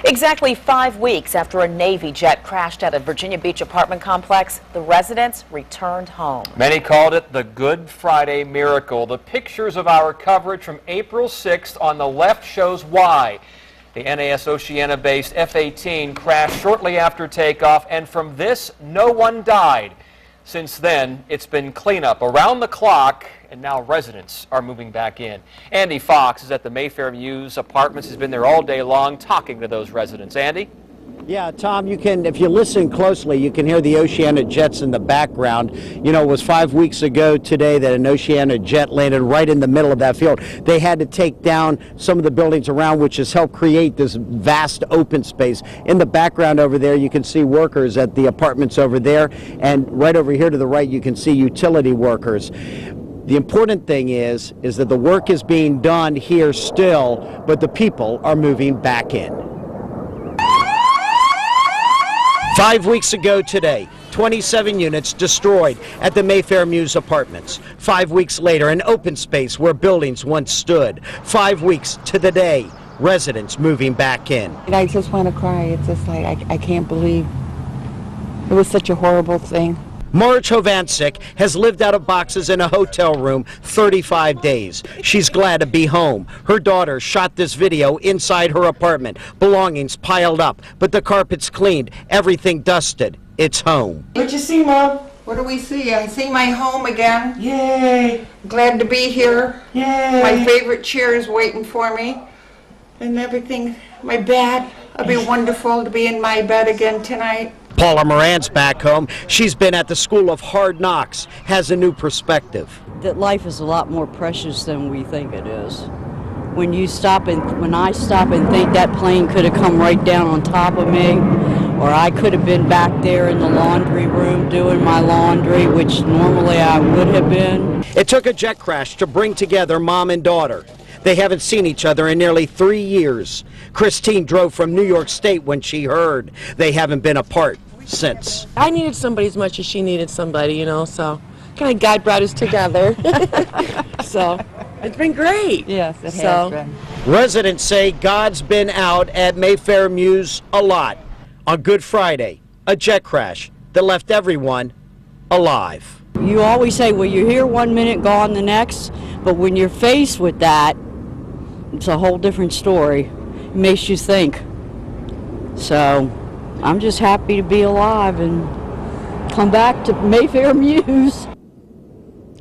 Exactly 5 weeks after a Navy jet crashed at a Virginia Beach apartment complex, the residents returned home. Many called it the Good Friday miracle. The pictures of our coverage from April 6th on the left shows why. The NAS Oceana-based F-18 crashed shortly after takeoff, and from this, no one died. Since then, it's been cleanup around the clock, and now residents are moving back in. Andy Fox is at the Mayfair Mews apartments. He's been there all day long talking to those residents. Andy? Yeah, Tom, you can, if you listen closely, you can hear the Oceana jets in the background. You know, it was 5 weeks ago today that an Oceana jet landed right in the middle of that field. They had to take down some of the buildings around, which has helped create this vast open space. In the background over there, you can see workers at the apartments over there, and right over here to the right, you can see utility workers. The important thing is that the work is being done here still, but the people are moving back in. 5 weeks ago today, 27 units destroyed at the Mayfair Mews apartments. 5 weeks later, an open space where buildings once stood. 5 weeks to the day, residents moving back in. And I just want to cry. It's just like, I can't believe it was such a horrible thing. Marge Hovansik has lived out of boxes in a hotel room 35 days. She's glad to be home. Her daughter shot this video inside her apartment. Belongings piled up, but the carpet's cleaned, everything dusted. It's home. What you see, Mom? What do we see? I see my home again. Yay! Glad to be here. Yay! My favorite chair is waiting for me. And everything, my bed. It'll be wonderful to be in my bed again tonight. Paula Moran's back home. She's been at the School of Hard Knocks, has a new perspective. That life is a lot more precious than we think it is. When I stop and think that plane could have come right down on top of me, or I could have been back there in the laundry room doing my laundry, which normally I would have been. It took a jet crash to bring together mom and daughter. They haven't seen each other in nearly 3 years. Christine drove from New York State when she heard. They haven't been apart since. I needed somebody as much as she needed somebody, you know, so kind of God brought us together. So it's been great. Yes, it has been. Residents say God's been out at Mayfair Mews a lot. On Good Friday, a jet crash that left everyone alive. You always say, well, you're here 1 minute, gone the next, but when you're faced with that, it's a whole different story. It makes you think. So I'm just happy to be alive and come back to Mayfair Mews.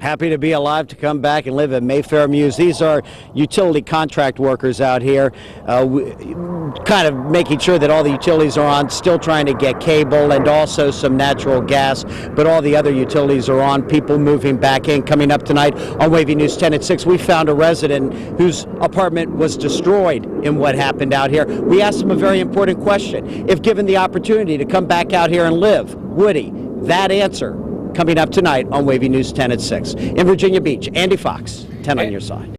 Happy to be alive to come back and live at Mayfair Mews. These are utility contract workers out here, kind of making sure that all the utilities are on, still trying to get cable and also some natural gas, but all the other utilities are on, people moving back in. Coming up tonight on WAVY News 10 at 6, we found a resident whose apartment was destroyed in what happened out here. We asked him a very important question. If given the opportunity to come back out here and live, would he? That answer coming up tonight on WAVY News 10 at 6. In Virginia Beach, Andy Fox, 10 on your side.